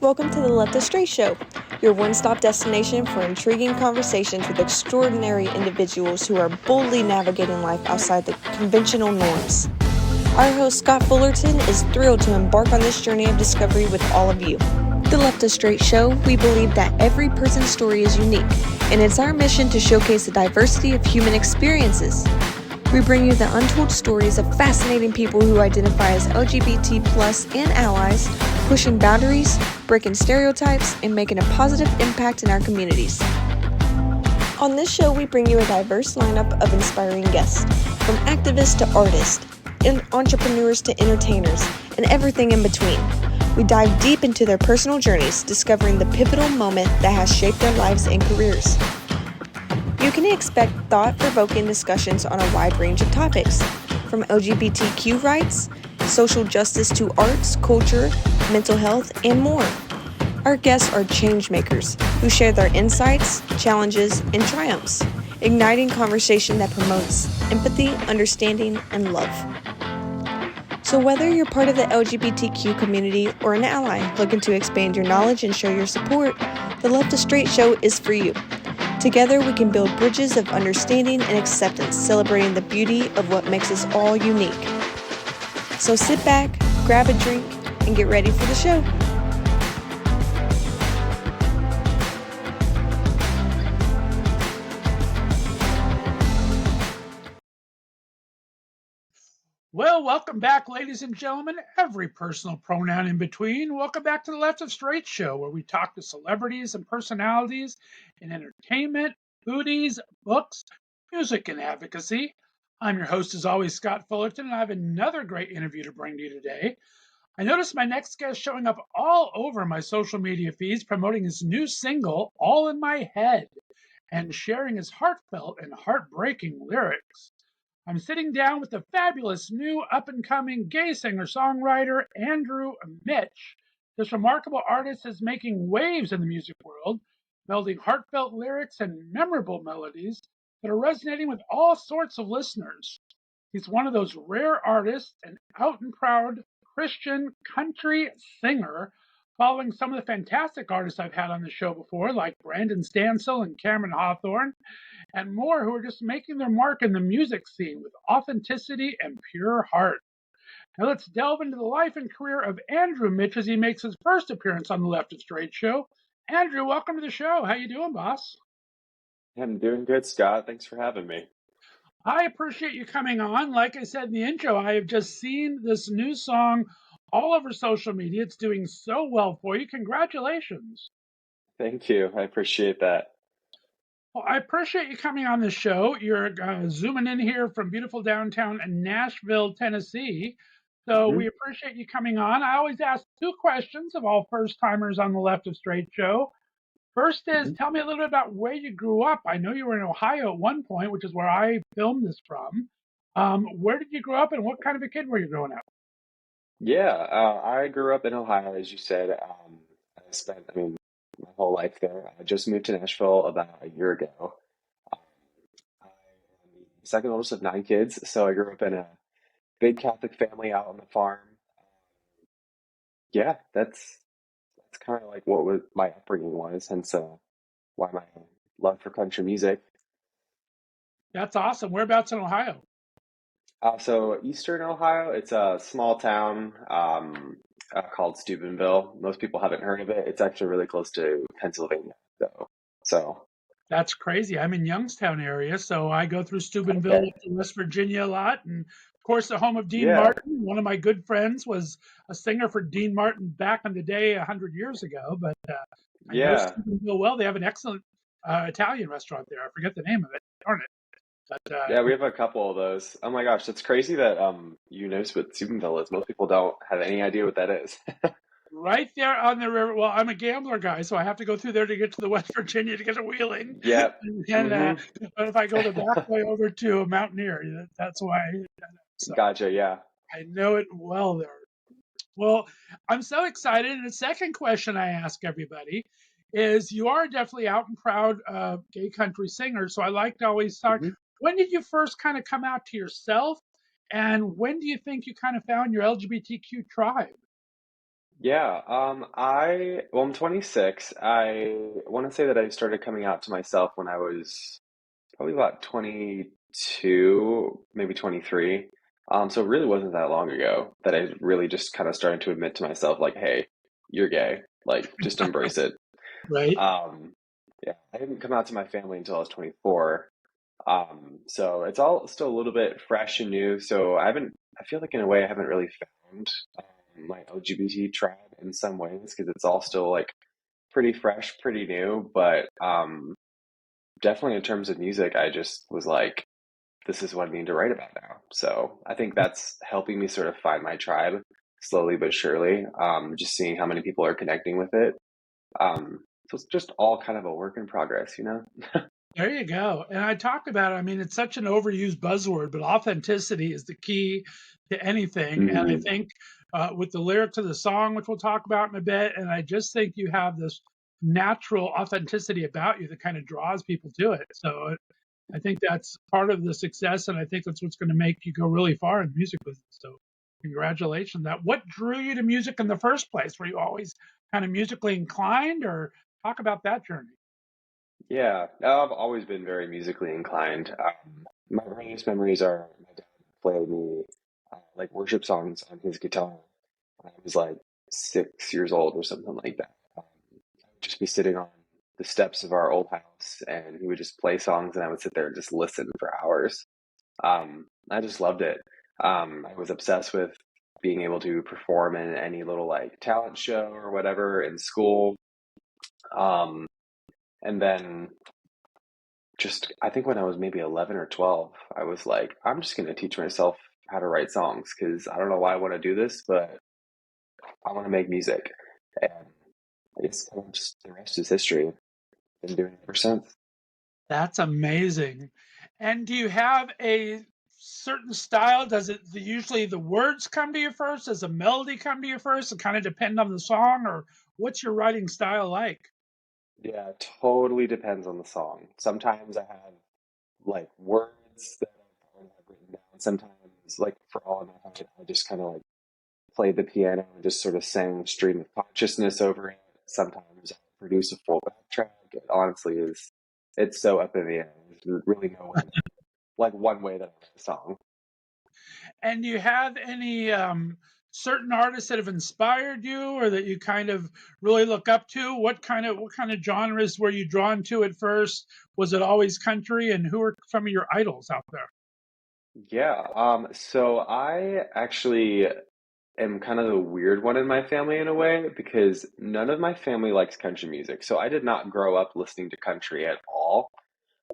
Welcome to the Left of Str8 Show, your one-stop destination for intriguing conversations with extraordinary individuals who are boldly navigating life outside the conventional norms. Our host, Scott Fullerton, is thrilled to embark on this journey of discovery with all of you. The Left of Str8 Show, we believe that every person's story is unique, and it's our mission to showcase the diversity of human experiences. We bring you the untold stories of fascinating people who identify as LGBT+ and allies, pushing boundaries, breaking stereotypes, and making a positive impact in our communities. On this show, we bring you a diverse lineup of inspiring guests, from activists to artists, and entrepreneurs to entertainers, and everything in between. We dive deep into their personal journeys, discovering the pivotal moment that has shaped their lives and careers. You can expect thought-provoking discussions on a wide range of topics, from LGBTQ rights, social justice to arts, culture, mental health, and more. Our guests are change makers who share their insights, challenges, and triumphs, igniting conversation that promotes empathy, understanding, and love. So whether you're part of the LGBTQ community or an ally looking to expand your knowledge and show your support, the Left of Str8 Show is for you. Together, we can build bridges of understanding and acceptance, celebrating the beauty of what makes us all unique. So sit back, grab a drink, and get ready for the show. Well, welcome back, ladies and gentlemen, every personal pronoun in between. Welcome back to the Left of Str8 Show, where we talk to celebrities and personalities in entertainment, foodies, books, music, and advocacy. I'm your host, as always, Scott Fullerton, and I have another great interview to bring to you today. I noticed my next guest showing up all over my social media feeds, promoting his new single, All in My Head, and sharing his heartfelt and heartbreaking lyrics. I'm sitting down with the fabulous new up-and-coming gay singer-songwriter Andrew Mitch. This remarkable artist is making waves in the music world, melding heartfelt lyrics and memorable melodies that are resonating with all sorts of listeners. He's one of those rare artists, an out and proud Christian country singer, following some of the fantastic artists I've had on the show before, like Brandon Stansell and Cameron Hawthorn, and more, who are just making their mark in the music scene with authenticity and pure heart. Now let's delve into the life and career of Andrew Mitch as he makes his first appearance on the Left of Str8 Show. Andrew, welcome to the show. How you doing, boss? I'm doing good, Scott. Thanks for having me. I appreciate you coming on. Like I said in the intro, I have just seen this new song all over social media. It's doing so well for you. Congratulations. Thank you. I appreciate that. Well, I appreciate you coming on the show. You're zooming in here from beautiful downtown Nashville, Tennessee. So we appreciate you coming on. I always ask two questions of all first timers on the Left of Str8 Show. First is, tell me a little bit about where you grew up. I know you were in Ohio at one point, which is where I filmed this from. Where did you grow up, and what kind of a kid were you growing up? Yeah, I grew up in Ohio, as you said. My whole life there. I just moved to Nashville about a year ago. Um, I am the second oldest of 9 kids, so I grew up in a big Catholic family out on the farm. Yeah, that's kind of like what my upbringing was, hence why my love for country music. That's awesome. Whereabouts in Ohio? So Eastern Ohio, it's a small town called Steubenville. Most people haven't heard of it. It's actually really close to Pennsylvania, though. So, That's crazy. I'm in Youngstown area, so I go through Steubenville okay. to West Virginia a lot. And of course, the home of Dean Yeah, Martin. One of my good friends was a singer for Dean Martin back in the day, 100 years ago. But I know yeah, Steubenville well. They have an excellent Italian restaurant there. I forget the name of it. Darn it. But yeah. We have a couple of those. Oh my gosh, it's crazy that you know what Steubenville is. Most people don't have any idea what that is. right there on the river. Well, I'm a gambler guy, so I have to go through there to get to the West Virginia to get a wheeling. Yep. And Mm-hmm. but if I go the back way over to a Mountaineer, that's why. So Gotcha. Yeah. I know it well there. Well, I'm so excited. And the second question I ask everybody is, you are definitely out and proud gay country singer. So I like to always talk. Mm-hmm. When did you first kind of come out to yourself? And when do you think you kind of found your LGBTQ tribe? Yeah, I'm 26. I want to say that I started coming out to myself when I was probably about 22, maybe 23. So it really wasn't that long ago that I really just kind of started to admit to myself, like, hey, you're gay. Like, just embrace it. Right? Um, yeah, I didn't come out to my family until I was 24. So it's all still a little bit fresh and new. So I feel like in a way I haven't really found my LGBT tribe in some ways because it's all still like pretty fresh, pretty new. But definitely in terms of music, I just was like, this is what I need to write about now. So I think that's helping me sort of find my tribe slowly but surely. Just seeing how many people are connecting with it. So it's just all kind of a work in progress, you know? There you go. And I talked about it. I mean, it's such an overused buzzword, but authenticity is the key to anything. And I Hmm. think with the lyrics of the song, which we'll talk about in a bit, and I just think you have this natural authenticity about you that kind of draws people to it. So I think that's part of the success, and I think that's what's going to make you go really far in the music business. So congratulations. That what drew you to music in the first place? Were you always kind of musically inclined, or talk about that journey? Yeah, I've always been very musically inclined. My earliest memories are my dad played me like worship songs on his guitar when I was like 6 years old or something like that. I would just be sitting on the steps of our old house and he would just play songs and I would sit there and just listen for hours. I just loved it. I was obsessed with being able to perform in any little like talent show or whatever in school. Um, and then just I think when I was maybe 11 or 12, I was like, I'm just going to teach myself how to write songs because I don't know why I want to do this, but I want to make music. And I guess kind of just the rest is history. Been doing it ever since. That's amazing. And do you have a certain style? Does it usually the words come to you first? Does a melody come to you first? It kind of depend on the song, or what's your writing style like? Yeah, it totally depends on the song. Sometimes I have like words that I already have written down. Sometimes, like for all of my time, I just kind of like played the piano and just sort of sang stream of consciousness over it. Sometimes I produce a full backtrack. It honestly is, it's so up in the air. There's really no way, like one way that I write a song. And do you have any certain artists that have inspired you, or that you kind of really look up to? What kind of genres were you drawn to at first? Was it always country? And who are some of your idols out there? Yeah, so I actually am kind of the weird one in my family in a way because none of my family likes country music. So I did not grow up listening to country at all.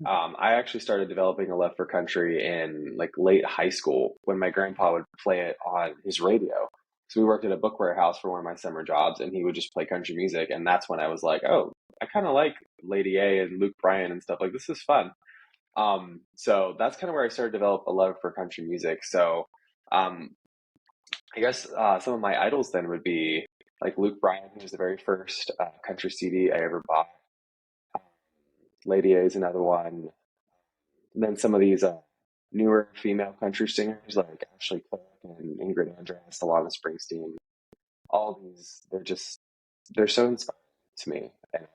I actually started developing a love for country in like late high school when my grandpa would play it on his radio. So we worked at a book warehouse for one of my summer jobs, and he would just play country music, and that's when I was like, "Oh, I kind of like Lady A and Luke Bryan and stuff. Like this is fun." So that's kind of where I started to develop a love for country music. So um, I guess some of my idols then would be like Luke Bryan, who was the very first country CD I ever bought. Um, Lady A is another one. And then some of these newer female country singers like Ashley Clark and Ingrid Andress, Alana Springsteen, all these, they're so inspiring to me. And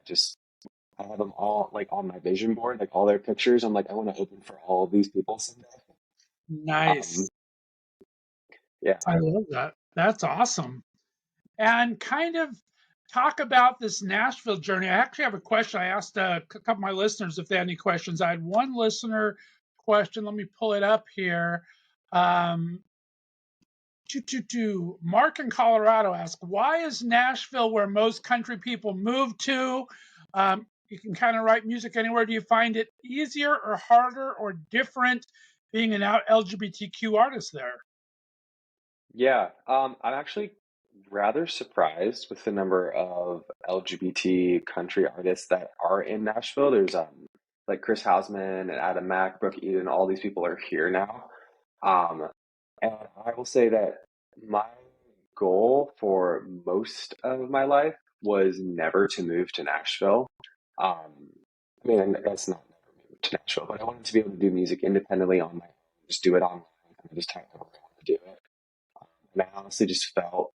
I have them all like on my vision board, like all their pictures. I'm like, I want to open for all of these people someday. Um, Nice. yeah. I love that. That's awesome. And kind of talk about this Nashville journey. I actually have a question. I asked a couple of my listeners if they had any questions. I had one listener question. Let me pull it up here. Um, Mark in Colorado asked, why is Nashville where most country people move to? You can kind of write music anywhere. Do you find it easier or harder or different being an out LGBTQ artist there? Yeah, I'm actually rather surprised with the number of LGBT country artists that are in Nashville. There's like Chris Hausman and Adam Mack, Brooke Eden, all these people are here now. Um, and I will say that my goal for most of my life was never to move to Nashville. Um, I mean, that's not never move to Nashville, but I wanted to be able to do music independently on my own, just do it online, and just however I want to do it. And I honestly just felt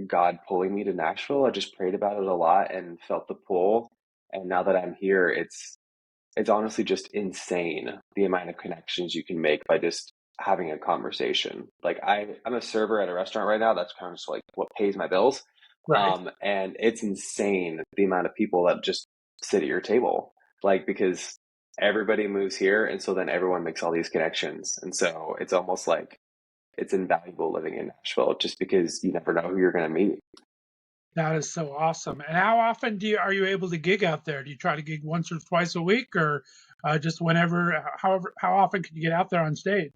God pulling me to Nashville. I just prayed about it a lot and felt the pull. And now that I'm here, it's honestly just insane the amount of connections you can make by just having a conversation. Like I'm a server at a restaurant right now. That's kind of just like what pays my bills. Right. And it's insane the amount of people that just sit at your table. Like because everybody moves here, and so then everyone makes all these connections. And so it's almost like it's invaluable living in Nashville just because you never know who you're going to meet. That is so awesome. And how often are you able to gig out there? Do you try to gig once or twice a week, or just whenever? However, how often can you get out there on stage?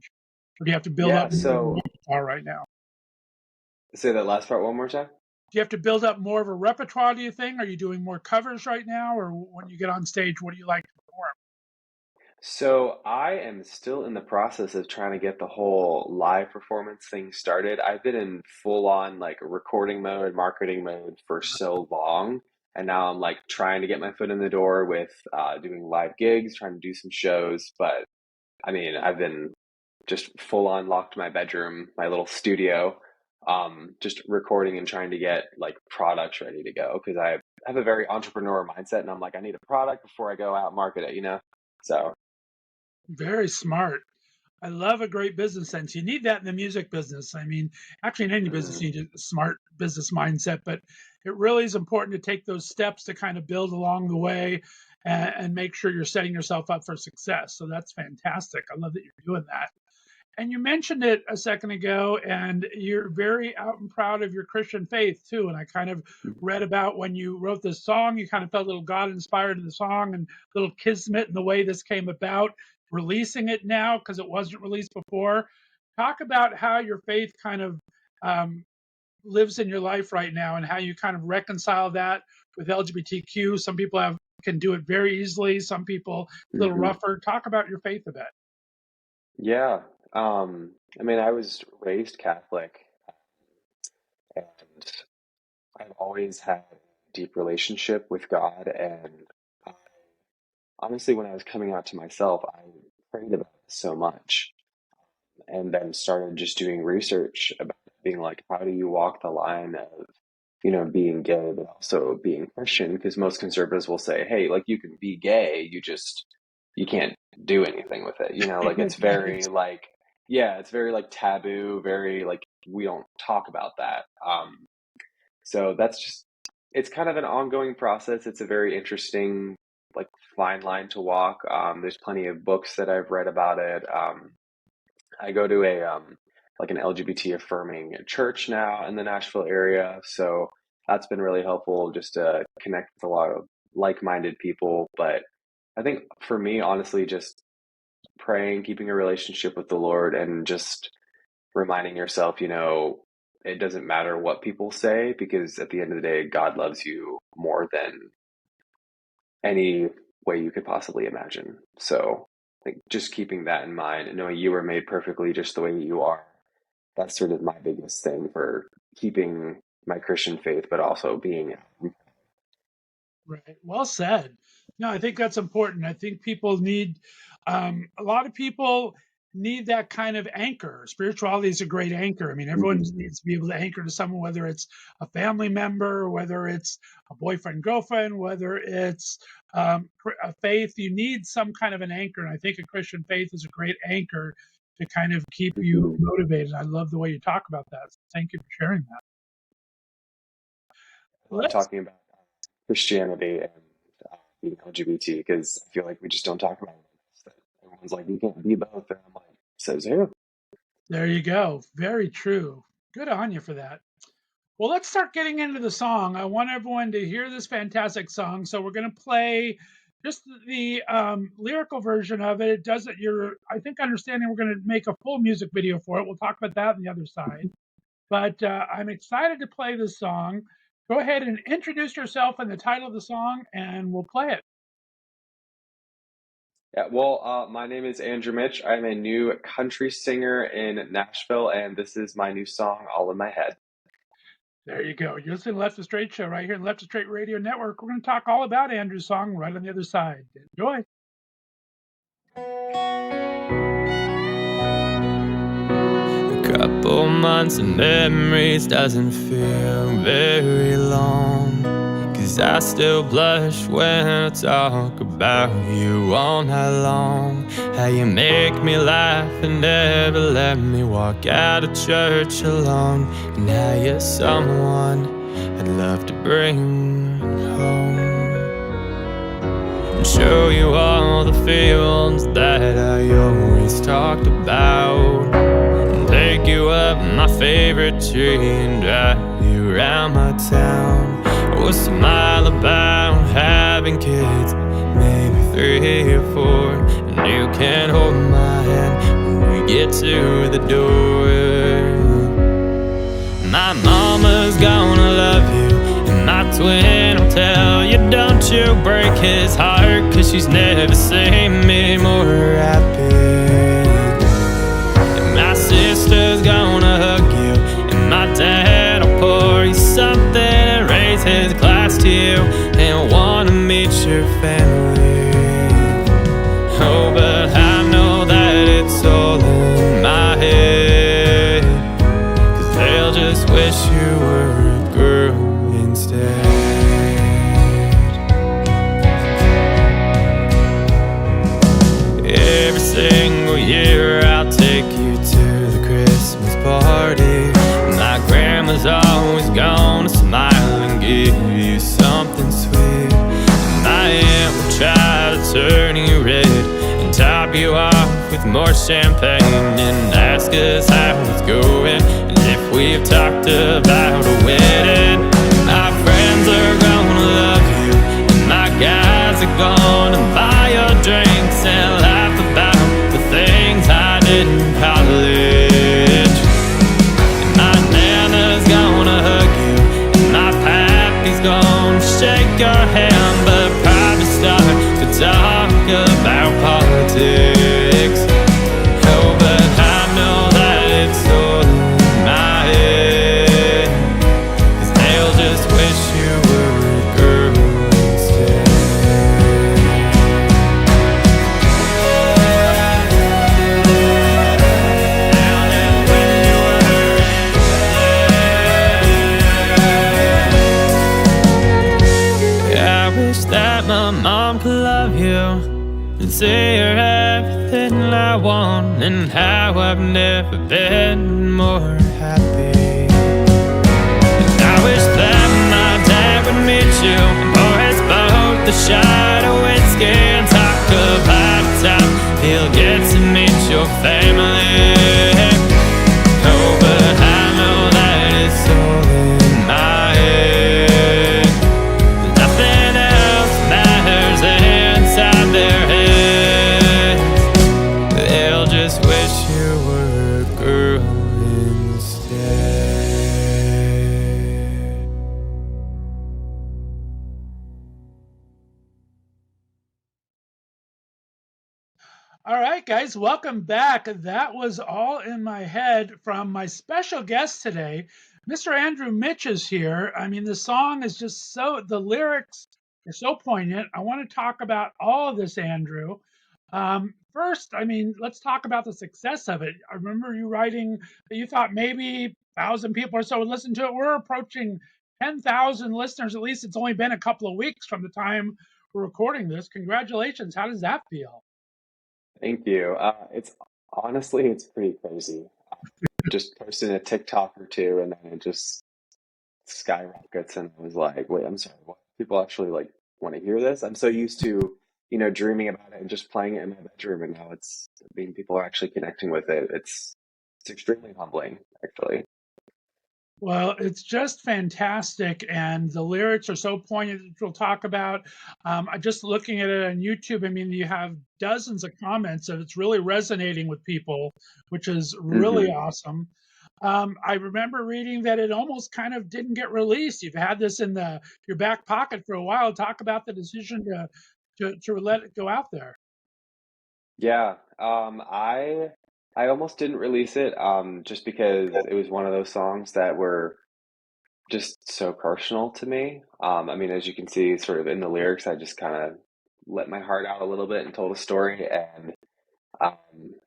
Or do you have to build Yeah. up more of a So repertoire right now? say that last part one more time. Do you have to build up more of a repertoire? Do you think? Are you doing more covers right now, or when you get on stage, what do you like to perform? So I am still in the process of trying to get the whole live performance thing started. I've been in full on like recording mode, marketing mode for so long. And now I'm like trying to get my foot in the door with doing live gigs, trying to do some shows. But I mean, I've been just full on locked in my bedroom, my little studio, just recording and trying to get like products ready to go because I have a very entrepreneur mindset and I'm like, I need a product before I go out and market it, you know? So. Very smart. I love a great business sense. You need that in the music business. I mean, actually, in any business, Mhm. you need a smart business mindset, but it really is important to take those steps to kind of build along the way and make sure you're setting yourself up for success. So that's fantastic. I love that you're doing that. And you mentioned it a second ago, and you're very out and proud of your Christian faith too. And I kind of read about when you wrote this song, you kind of felt a little God inspired in the song and a little kismet in the way this came about, releasing it now because it wasn't released before. Talk about how your faith kind of um, lives in your life right now and how you kind of reconcile that with LGBTQ. Some people can do it very easily, some people a little Mhm. rougher. Talk about your faith a bit. Yeah. I mean, I was raised Catholic, and I've always had a deep relationship with God. And I, honestly, when I was coming out to myself, I prayed about it so much, and then started just doing research about it, being like, how do you walk the line of, being gay, but also being Christian? Because most conservatives will say, hey, like you can be gay, you can't do anything with it. Like it's Right. very like, yeah, it's very like taboo, very like we don't talk about that. So that's just, it's kind of an ongoing process. It's a very interesting, like fine line to walk. There's plenty of books that I've read about it. I go to a like an LGBT affirming church now in the Nashville area, so that's been really helpful just to connect with a lot of like-minded people. But I think for me, honestly, just praying, keeping a relationship with the Lord, and just reminding yourself, it doesn't matter what people say because at the end of the day, God loves you more than any way you could possibly imagine. So, like, just keeping that in mind and knowing you were made perfectly just the way you are. That's sort of my biggest thing for keeping my Christian faith, but also being. Right. Well said. No, I think that's important. I think people need, a lot of people need that kind of anchor. Spirituality is a great anchor. I mean, everyone Mhm. needs to be able to anchor to someone, whether it's a family member, whether it's a boyfriend, girlfriend, whether it's a faith. You need some kind of an anchor. And I think a Christian faith is a great anchor to kind of keep you Mhm. motivated. I love the way you talk about that. So thank you for sharing that. I love Let's talking about Christianity and being LGBT because I feel like we just don't talk about it. Everyone's like, you can't be both. And I'm like, says who? There you go. Very true. Good on you for that. Well, let's start getting into the song. I want everyone to hear this fantastic song. So we're going to play just the lyrical version of it. It does it. I think, understanding we're going to make a full music video for it. We'll talk about that on the other side. But I'm excited to play this song. Go ahead and introduce yourself and the title of the song, and we'll play it. Yeah, well, my name is Andrew Mitch. I'm a new country singer in Nashville, and this is my new song, All in My Head. There you go. You're listening to Left of Str8 Show right here on Left of Str8 Radio Network. We're going to talk all about Andrew's song right on the other side. Enjoy. A cup couple months of memories doesn't feel very long, 'cause I still blush when I talk about you all night long. How you make me laugh and never let me walk out of church alone, and how you're someone I'd love to bring home and show you all the fields that I always talked about, and take you up my favorite tree and drive you around my town. Or smile about having kids, maybe 3 or 4, and you can hold my hand when we get to the door. My mama's gonna love you, and my twin will tell you don't you break his heart, 'cause she's never seen me more happy. And my sister's gonna hug you, and my dad will pour you something and raise his glass to you and wanna meet your family. Oh, but I know that it's all in my head, 'cause they'll just wish you were a girl instead. Every single year I'll take you to the Christmas party. My grandma's always gonna smile and give you something sweet. My aunt will try to turn you red and top you off with more champagne and ask us how it's going and if we've talked about a wedding. My friends are gonna love you, and my guys are gonna buy your drinks and laugh about the things I did in college. And my nana's gonna hug you, and my pappy's gonna shake your hand, but probably start to talk about politics. Oh, but I know that it's all in my head, 'cause they'll just wish you were a girl instead. I wish that my mom could love you and say you're everything I want, and how I've never been more happy. And I wish that my dad would meet you and pour us both a shot of whiskey and talk about the time he'll get to meet your family. Oh, but I know that it's all in my head. Nothing else matters inside their heads. They'll just wish you were a girl instead. All right, guys, welcome back. That was All in My Head from my special guest today. Mr. Andrew Mitch is here. I mean, the song is just so, the lyrics are so poignant. I want to talk about all of this, Andrew. First, I mean, let's talk about the success of it. I remember you writing that you thought maybe 1,000 people or so would listen to it. We're approaching 10,000 listeners. At least it's only been a couple of weeks from the time we're recording this. Congratulations. How does that feel? Thank you. It's honestly, it's pretty crazy. Just posting a TikTok or two, and then it just skyrockets, and I was like, wait, I'm sorry, what? People actually like want to hear this? I'm so used to, dreaming about it and just playing it in my bedroom, and now people are actually connecting with it. It's extremely humbling, actually. Well, it's just fantastic, and the lyrics are so poignant, which we'll talk about. I just looking at it on YouTube. I mean, you have dozens of comments, and it's really resonating with people, which is really Hmm. awesome. I remember reading that it almost kind of didn't get released. You've had this in your back pocket for a while. Talk about the decision to let it go out there. Yeah, I almost didn't release it, just because it was one of those songs that were just so personal to me. I mean, as you can see, sort of in the lyrics, I just kind of let my heart out a little bit and told a story. And I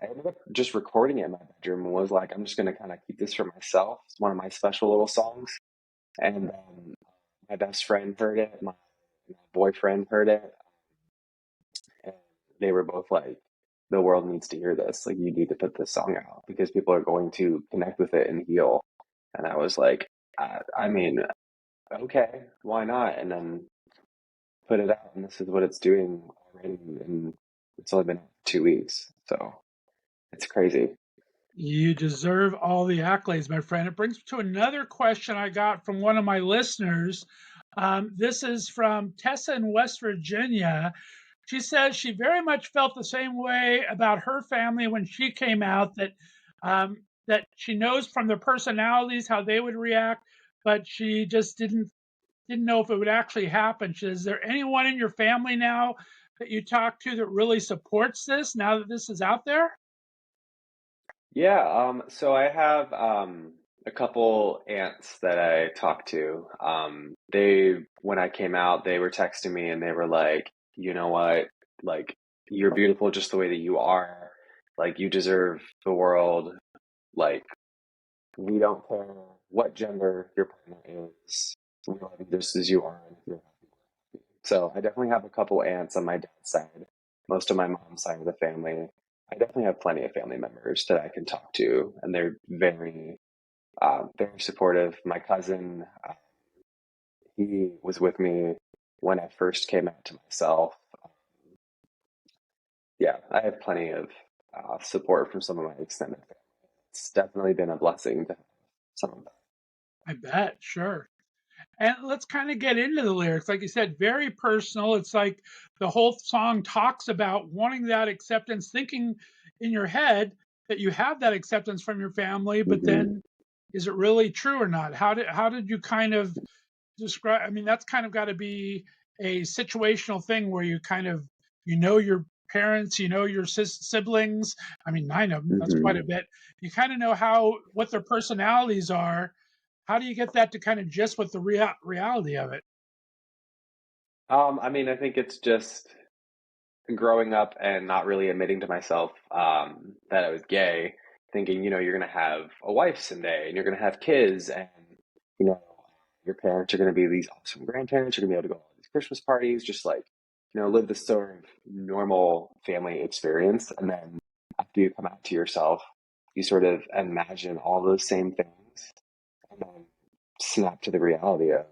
ended up just recording it in my bedroom and was like, I'm just going to kind of keep this for myself. It's one of my special little songs. And my best friend heard it, my boyfriend heard it, and they were both like, the world needs to hear this. Like, you need to put this song out because people are going to connect with it and heal. And I was like, I mean, okay, why not? And then put it out, and this is what it's doing already. And it's only been out 2 weeks. So it's crazy. You deserve all the accolades, my friend. It brings me to another question I got from one of my listeners. This is from Tessa in West Virginia. She says she very much felt the same way about her family when she came out, that she knows from their personalities how they would react, but she just didn't know if it would actually happen. She says, is there anyone in your family now that you talk to that really supports this now that this is out there? Yeah, so I have a couple aunts that I talk to. When I came out, they were texting me and they were like, you know what? Like, you're beautiful just the way that you are. Like, you deserve the world. Like, we don't care what gender your partner is. We love you just as you are. And if you're happy. So I definitely have a couple aunts on my dad's side. Most of my mom's side of the family. I definitely have plenty of family members that I can talk to, and they're very supportive. My cousin, he was with me when I first came out to myself. Yeah, I have plenty of support from some of my extended family. It's definitely been a blessing to have some of that. I bet, sure. And let's kind of get into the lyrics. Like you said, very personal. It's like the whole song talks about wanting that acceptance, thinking in your head that you have that acceptance from your family, but Mm-hmm. then is it really true or not? How did you kind of describe? I mean, that's kind of got to be a situational thing where you kind of your parents, your siblings. I mean, 9 of them. That's quite Mm-hmm. a bit. You kind of know what their personalities are. How do you get that to kind of just with the reality of it? I mean, I think it's just growing up and not really admitting to myself that I was gay, thinking, you're going to have a wife someday and you're going to have kids, and, you know, your parents are going to be these awesome grandparents. You're going to be able to go to all these Christmas parties, just like, live this sort of normal family experience. And then after you come out to yourself, you sort of imagine all those same things and then snap to the reality of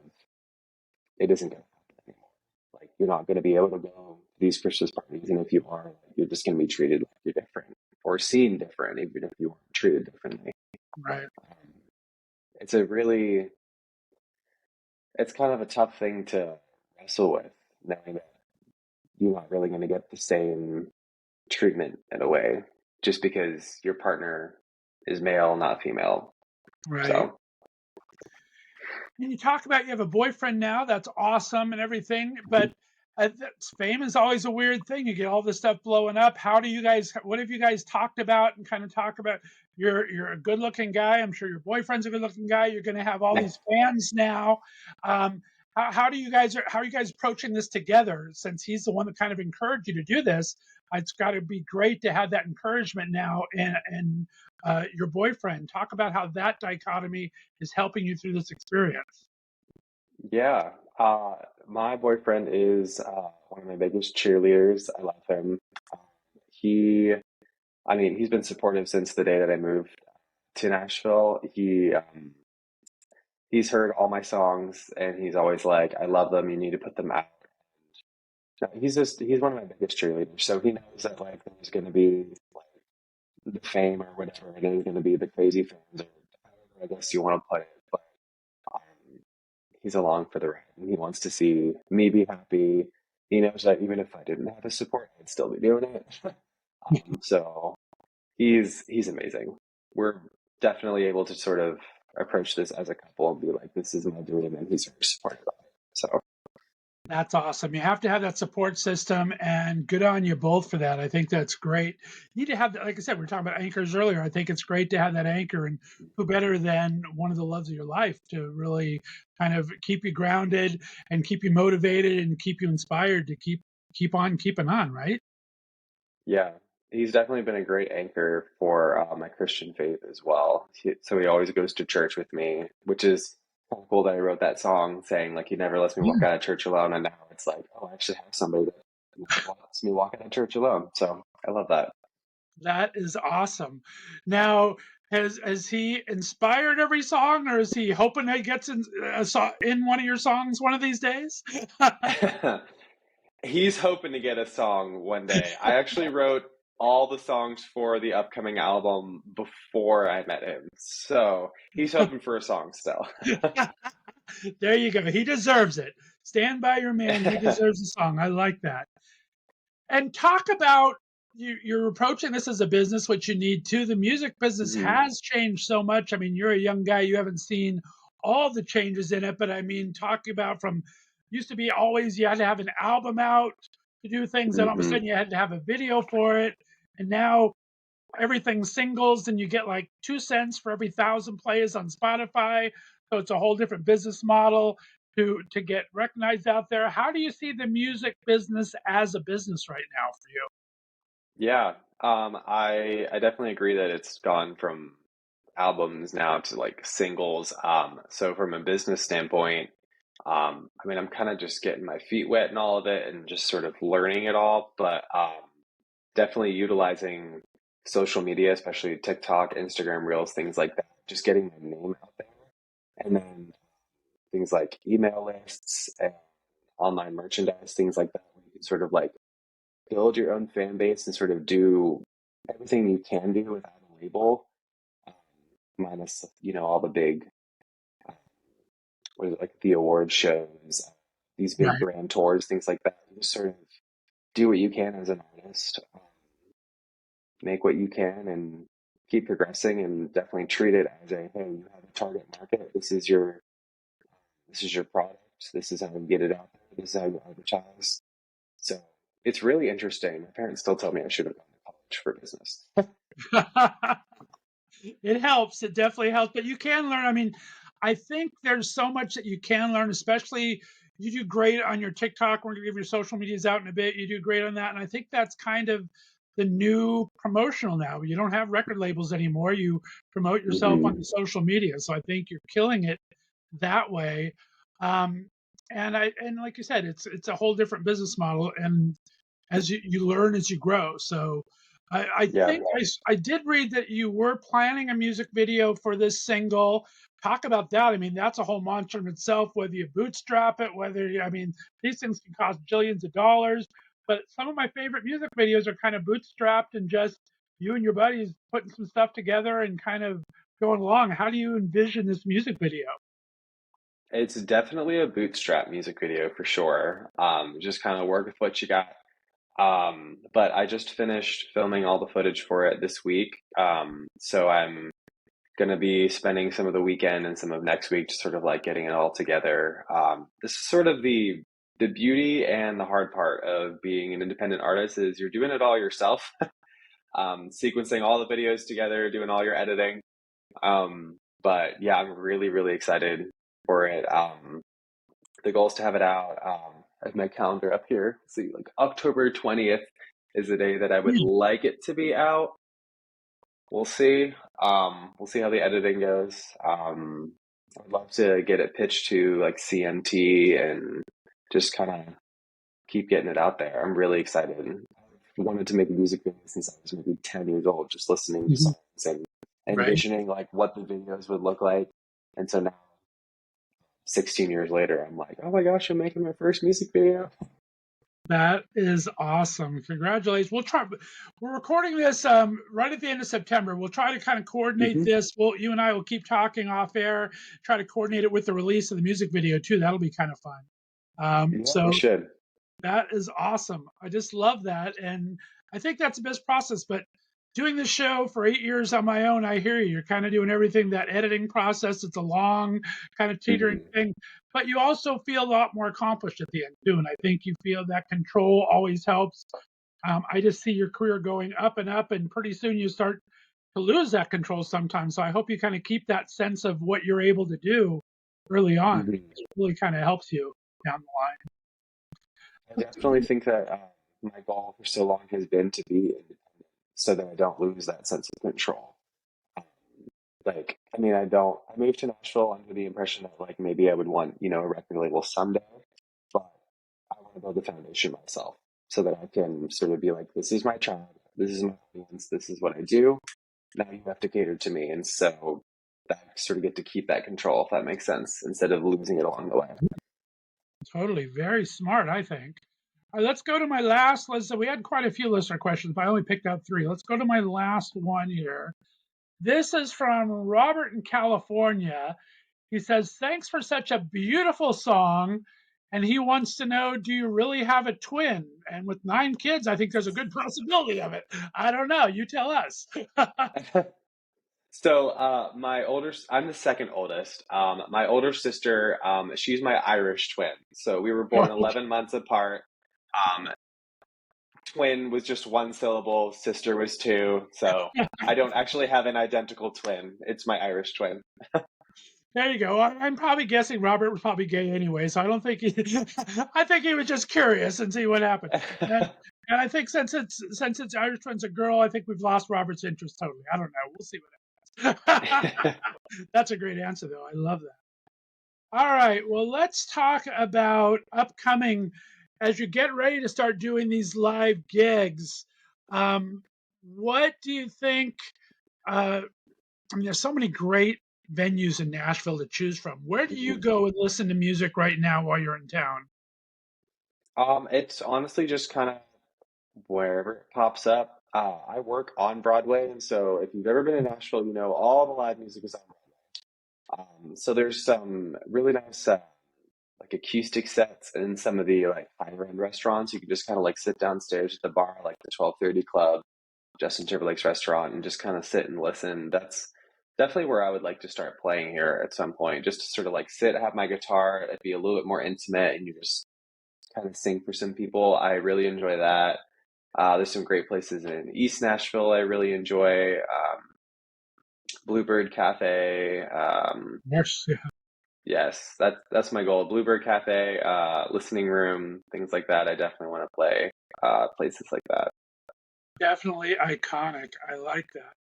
it isn't going to happen anymore. Like, you're not going to be able to go to these Christmas parties, and if you are, you're just going to be treated like you're different or seen different, even if you weren't treated differently. Right. Um, it's a really, it's kind of a tough thing to wrestle with, knowing that you're not really going to get the same treatment in a way, just because your partner is male, not female. Right. So, And you talk about you have a boyfriend now. That's awesome and everything, but fame is always a weird thing. You get all this stuff blowing up. What have you guys talked about and kind of talk about? You're a good looking guy. I'm sure your boyfriend's a good looking guy. You're going to have all these fans now. Um, how are you guys approaching this together? Since he's the one that kind of encouraged you to do this, it's got to be great to have that encouragement now. And your boyfriend, talk about how that dichotomy is helping you through this experience. yeah, my boyfriend is one of my biggest cheerleaders. I love him. He I mean, he's been supportive since the day that I moved to Nashville. He's heard all my songs and he's always like, I love them, you need to put them out. No, he's one of my biggest cheerleaders. So he knows that like there's gonna be like the fame or whatever, and there's gonna be the crazy fans or however I guess you want to put it. But um, he's along for the ride and he wants to see me be happy. He knows that even if I didn't have his support, I'd still be doing it. So he's amazing. We're definitely able to sort of approach this as a couple and be like, this is my dream, and he's very supportive of it. So That's awesome. You have to have that support system, and good on you both for that. I think that's great. You need to have, like I said, we were talking about anchors earlier. I think it's great to have that anchor, and who better than one of the loves of your life to really kind of keep you grounded and keep you motivated and keep you inspired to keep on keeping on, right? yeah, He's definitely been a great anchor for my Christian faith as well. So he always goes to church with me, which is kind of cool that I wrote that song saying like he never lets me walk out of church alone, and now it's like, oh, I actually have somebody that lets me walk out of church alone. So I love that. That is awesome. Now, has he inspired every song, or is he hoping that he gets in one of your songs one of these days? He's hoping to get a song one day. I actually wrote all the songs for the upcoming album before I met him. So he's hoping for a song still. There you go. He deserves it. Stand by your man. He deserves a song. I like that. And talk about you're approaching this as a business, which you need to. The music business Mhm. has changed so much. I mean, you're a young guy, you haven't seen all the changes in it, but I mean, talking about from used to be always you had to have an album out to do things, then all of a Mhm. sudden you had to have a video for it, and now everything's singles, and you get like 2 cents for every 1,000 plays on Spotify. So it's a whole different business model to get recognized out there. How do you see the music business as a business right now for you? Yeah. I definitely agree that it's gone from albums now to like singles. So from a business standpoint, I mean, I'm kind of just getting my feet wet and all of it and just sort of learning it all, but definitely utilizing social media, especially TikTok, Instagram Reels, things like that, just getting my name out there. And then things like email lists and online merchandise, things like that, where you can sort of like build your own fan base and sort of do everything you can do without a label, um, minus, all the big, uh, what is it, like the award shows, these big Right. brand tours, things like that. You just sort of do what you can as an artist, make what you can, and keep progressing, and definitely treat it as a, hey, you have a target market. This is your product. This is how you get it out there. This is how you advertise. So it's really interesting. My parents still tell me I should have gone to college for business. It helps. It definitely helps. But you can learn. I mean, I think there's so much that you can learn, especially you do great on your TikTok. We're going to give your social medias out in a bit. You do great on that. And I think that's kind of the new promotional now. You don't have record labels anymore. You promote yourself on Hmm. the social media. So I think you're killing it that way. Um, and like you said, it's a whole different business model. And as you learn as you grow. So I Yeah. think I did read that you were planning a music video for this single. Talk about that. I mean, that's a whole monster in itself, whether you bootstrap it, I mean, these things can cost jillions of dollars. But some of my favorite music videos are kind of bootstrapped and just you and your buddies putting some stuff together and kind of going along. How do you envision this music video? It's definitely a bootstrap music video for sure. Just kind of work with what you got. But I just finished filming all the footage for it this week. So I'm going to be spending some of the weekend and some of next week just sort of like getting it all together. This is sort of the beauty and the hard part of being an independent artist is you're doing it all yourself, sequencing all the videos together, doing all your editing. But yeah, I'm really, really excited for it. The goal is to have it out. I have my calendar up here. See, like October 20th is the day that I would like it to be out. We'll see. We'll see how the editing goes. I'd love to get it pitched to like CMT and just kind of keep getting it out there. I'm really excited. I wanted to make a music video since I was maybe 10 years old, just listening to Mhm. songs and Right. envisioning like what the videos would look like. And so now, 16 years later, I'm like, oh my gosh, I'm making my first music video. That is awesome. Congratulations. We'll try. We're recording this right at the end of September. We'll try to kind of coordinate Hmm. this. You and I will keep talking off air, try to coordinate it with the release of the music video too. That'll be kind of fun. Yeah, we So should. that is awesome. I just love that. And I think that's the best process. But doing this show for 8 years on my own, I hear you. You're kind of doing everything that editing process. It's a long, kind of teetering Hmm. thing. But you also feel a lot more accomplished at the end, too. And I think you feel that control always helps. I just see your career going up and up. And pretty soon you start to lose that control sometimes. So I hope you kind of keep that sense of what you're able to do early on. Hmm. It really kind of helps you down the line. I definitely think that my goal for so long has been to be independent. so that I don't lose that sense of control. Like, I moved to Nashville under the impression that like maybe I would want, a record label someday, but I want to build a foundation myself so that I can sort of be like, this is my tribe, this is my audience, this is what I do. Now you have to cater to me. And so I sort of get to keep that control, if that makes sense, instead of losing it along the way. Totally. Very smart, I think. All right, let's go to my last list. We had quite a few listener questions, but I only picked out 3. Let's go to my last one here. This is from Robert in California. He says, thanks for such a beautiful song. And he wants to know, do you really have a twin? And with 9 kids, I think there's a good possibility of it. I don't know. You tell us. So I'm the second oldest. My older sister, she's my Irish twin. So we were born 11 months apart. Twin was just 1 syllable, sister was 2. So I don't actually have an identical twin. It's my Irish twin. There you go. I'm probably guessing Robert was probably gay anyway, so I don't think I think he was just curious and see what happened. And I think since it's Irish twins a girl, I think we've lost Robert's interest totally. I don't know. We'll see what happens. That's a great answer, though. I love that. All right. Well, let's talk about upcoming as you get ready to start doing these live gigs. What do you think? There's so many great venues in Nashville to choose from. Where do you go and listen to music right now while you're in town? It's honestly just kind of wherever it pops up. I work on Broadway, and so if you've ever been in Nashville, all the live music is on Broadway. So there's some really nice like acoustic sets in some of the like higher end restaurants. You can just kind of like sit downstairs at the bar, like the 1230 Club, Justin Timberlake's restaurant, and just kind of sit and listen. That's definitely where I would like to start playing here at some point, just to sort of like sit, have my guitar, it'd be a little bit more intimate, and you just kind of sing for some people. I really enjoy that. There's some great places in East Nashville I really enjoy. Bluebird Cafe. Yes, yeah. Yes, that's my goal. Bluebird Cafe, listening room, things like that. I definitely want to play places like that. Definitely iconic. I like that.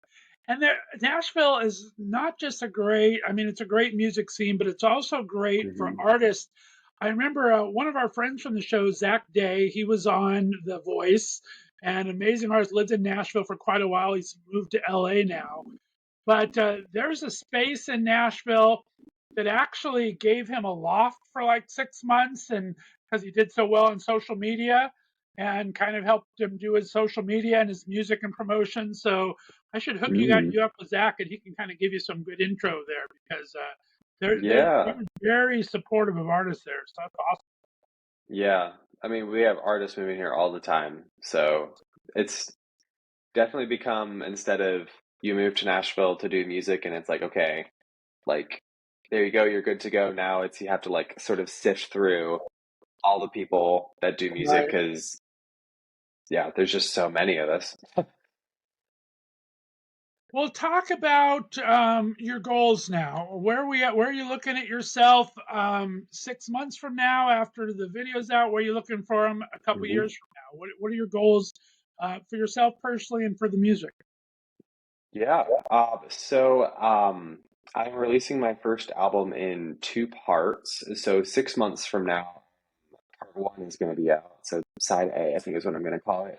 And Nashville is not just it's a great music scene, but it's also great for artists. I remember one of our friends from the show, Zach Day, he was on The Voice, and amazing artist, lived in Nashville for quite a while. He's moved to LA now. But there's a space in Nashville that actually gave him a loft for like 6 months, and because he did so well on social media and kind of helped him do his social media and his music and promotion. So I should hook you up with Zach, and he can kind of give you some good intro there, because they're very supportive of artists there. So that's awesome. Yeah. We have artists moving here all the time. So it's definitely become, instead of you move to Nashville to do music and it's like, okay, like, there you go, you're good to go. Now it's, you have to like sort of sift through all the people that do music, because there's just so many of us. Well, talk about your goals now. Where are you looking at yourself 6 months from now after the video's out? Where are you looking for them a couple years from now? What are your goals for yourself personally and for the music? Yeah. So I'm releasing my first album in 2 parts. So 6 months from now, part 1 is going to be out. So side A, I think, is what I'm going to call it.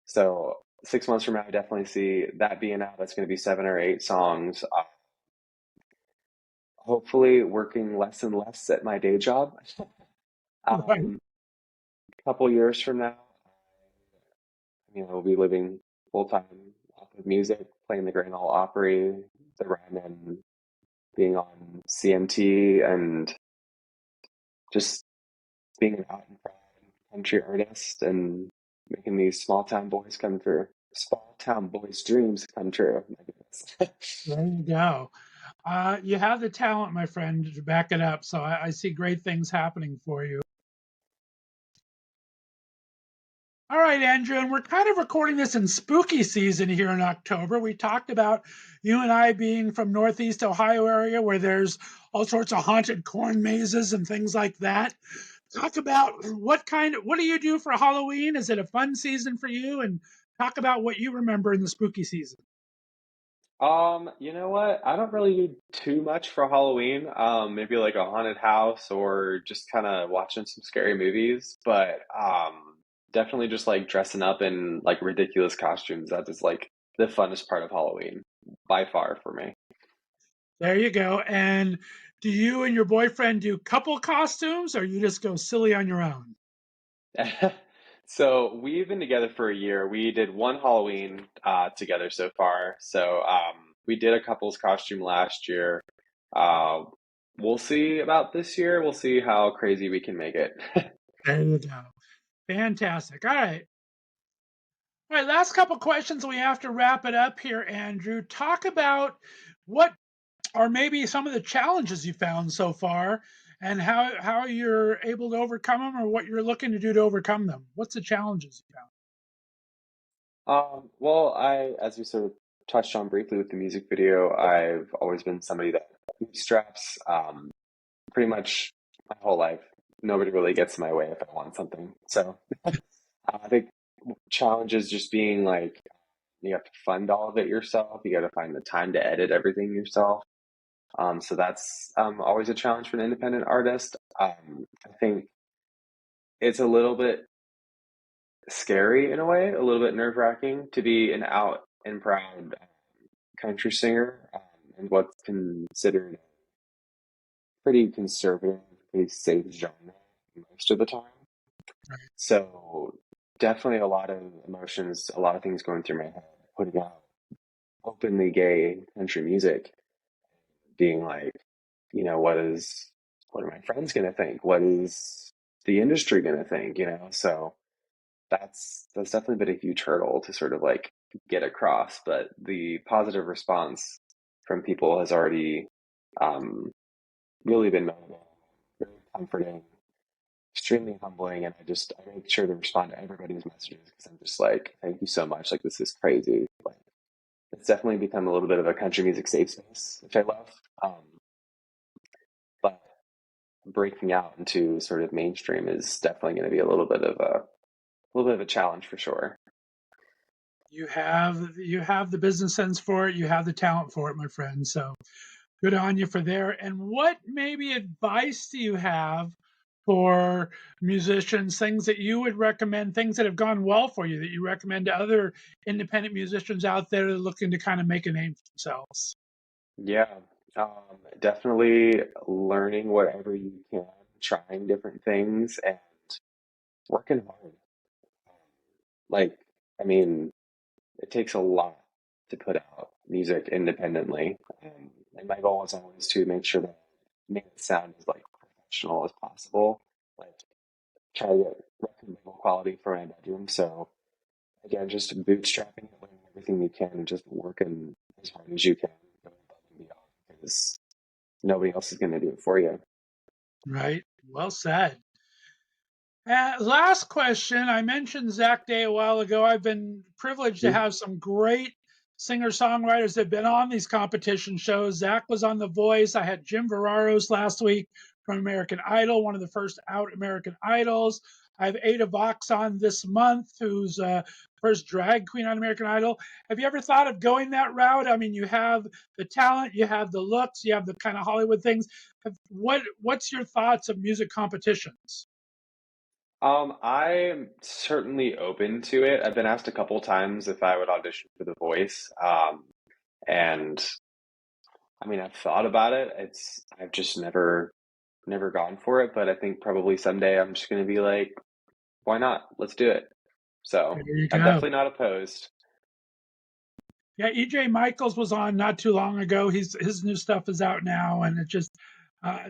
So 6 months from now, I definitely see that being out. That's going to be 7 or 8 songs. Hopefully working less and less at my day job. A couple years from now, we'll be living full-time off of music, playing the Grand Ole Opry, the Ren, and being on CMT, and just being an out and proud country artist and making these small town boys' dreams come true. My goodness. There you go. You have the talent, my friend, to back it up. So I see great things happening for you. All right, Andrew, and we're kind of recording this in spooky season here in October. We talked about you and I being from Northeast Ohio area, where there's all sorts of haunted corn mazes and things like that. Talk about what do you do for Halloween? Is it a fun season for you? And Talk about what you remember in the spooky season. You know what? I don't really do too much for Halloween. Maybe like a haunted house or just kind of watching some scary movies, but definitely just like dressing up in like ridiculous costumes. That is like the funnest part of Halloween by far for me. There you go. And do you and your boyfriend do couple costumes, or you just go silly on your own? So we've been together for a year. We did one Halloween together so far. So we did a couple's costume last year. Uh, we'll see about this year. We'll see how crazy we can make it. There you go. Fantastic. All right. All right. Last couple questions. We have to wrap it up here, Andrew. Talk about what are maybe some of the challenges you found so far and how you're able to overcome them or what you're looking to do to overcome them. What's the challenges you found? Well, as we sort of touched on briefly with the music video, I've always been somebody that bootstraps pretty much my whole life. Nobody really gets in my way if I want something. So I think challenge is just being like, you have to fund all of it yourself. You got to find the time to edit everything yourself. So that's always a challenge for an independent artist. I think it's a little bit scary in a way, a little bit nerve-wracking to be an out and proud country singer in what's considered a pretty conservative, pretty safe genre most of the time. Right. So definitely a lot of emotions, a lot of things going through my head, putting out openly gay country music, being like, what are my friends gonna think? What is the industry gonna think? So that's definitely been a huge hurdle to sort of like get across. But the positive response from people has already really been very comforting, extremely humbling, and I make sure to respond to everybody's messages because I'm just like, thank you so much. Like this is crazy. Like it's definitely become a little bit of a country music safe space, which I love. But breaking out into sort of mainstream is definitely going to be a little bit of a challenge for sure. You have the business sense for it, you have the talent for it, my friend. So good on you for there. And what maybe advice do you have for musicians, things that you would recommend, things that have gone well for you that you recommend to other independent musicians out there looking to kind of make a name for themselves? Yeah, definitely learning whatever you can, trying different things, and working hard. Like, I mean, it takes a lot to put out music independently, and my goal is always to make sure that I make it sound as like professional as possible. Like, try to get record level quality for my bedroom. So again, just bootstrapping it, learning everything you can, and just working as hard as you can, going above and beyond, because nobody else is going to do it for you. Right. Well said. Last question. I mentioned Zach Day a while ago. I've been privileged to have some great singer songwriters that have been on these competition shows. Zach was on The Voice. I had Jim Veraros last week from American Idol, one of the first out American Idols. I have Ada Vox on this month, who's first drag queen on American Idol. Have you ever thought of going that route? I mean, you have the talent, you have the looks, you have the kind of Hollywood things. What's your thoughts of music competitions? I'm certainly open to it. I've been asked a couple times if I would audition for The Voice. And I mean, I've thought about it. I've just never gone for it, but I think probably someday I'm just going to be like, why not? Let's do it. So There you I'm go. definitely not opposed. Yeah, EJ Michaels was on not too long ago. His new stuff is out now, and it just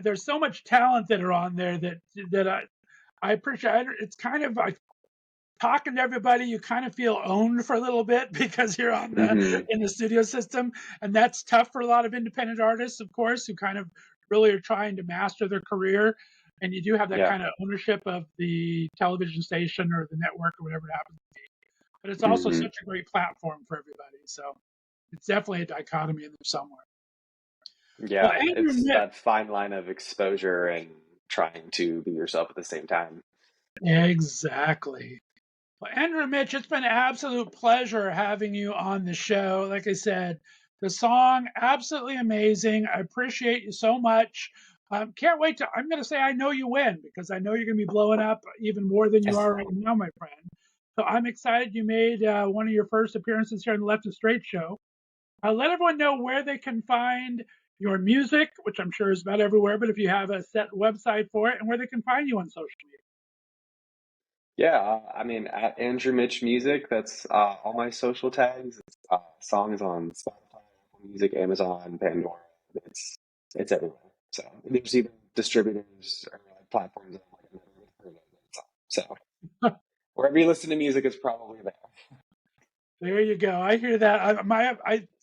there's so much talent that are on there that I appreciate. It's kind of like talking to everybody. You kind of feel owned for a little bit because you're on the Hmm. in the studio system, and that's tough for a lot of independent artists, of course, who kind of really are trying to master their career. And you do have that Yeah. kind of ownership of the television station or the network or whatever it happens to be. But it's also Hmm. such a great platform for everybody. So it's definitely a dichotomy in there somewhere. Well, Yeah. Andrew It's Mitch, that fine line of exposure and trying to be yourself at the same time. exactly. Well, Andrew and Mitch, it's been an absolute pleasure having you on the show. Like I said, the song, absolutely amazing. I appreciate you so much. Can't wait to, I'm going to say I know you win because I know you're going to be blowing up even more than you are right now, my friend. So I'm excited you made one of your first appearances here on the Left of Str8 show. Let everyone know where they can find your music, which I'm sure is about everywhere, but if you have a set website for it, and where they can find you on social media. Yeah, I mean, at Andrew Mitch Music, that's all my social tags. It's, songs on Spotify, Apple Music, Amazon, Pandora. It's everywhere. So there's even distributors or platforms that I've never heard of. So wherever you listen to music, it's probably there. There you go. I hear that.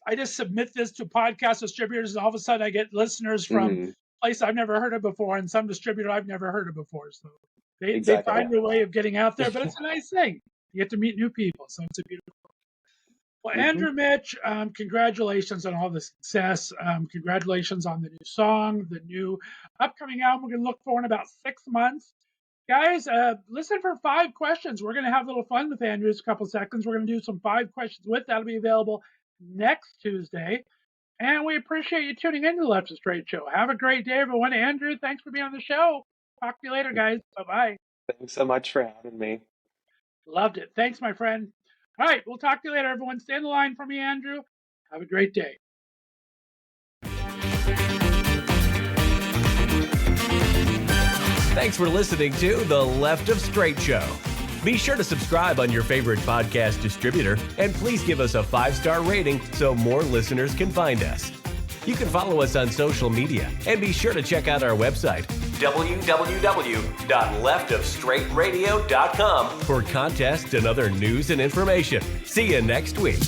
I just submit this to podcast distributors, and all of a sudden I get listeners from Mm-hmm. places I've never heard of before, and some distributor I've never heard of before. So they Exactly. find a way of getting out there, but it's a nice thing. You get to meet new people, so it's a beautiful. Well, Andrew, Mitch, congratulations on all the success. Congratulations on the new song, the new upcoming album. We're going to look for in about 6 months. Guys, listen for 5 questions. We're going to have a little fun with Andrew in a couple seconds. We're going to do some 5 questions with. That'll be available next Tuesday. And we appreciate you tuning into the Left of Str8 show. Have a great day, everyone. Andrew, thanks for being on the show. Talk to you later, guys. Bye-bye. Thanks so much for having me. Loved it. Thanks, my friend. All right, we'll talk to you later, everyone. Stay in the line for me, Andrew. Have a great day. Thanks for listening to the Left of Str8 show. Be sure to subscribe on your favorite podcast distributor, and please give us a 5-star rating so more listeners can find us. You can follow us on social media, and be sure to check out our website, www.leftofstraightradio.com, for contests and other news and information. See you next week.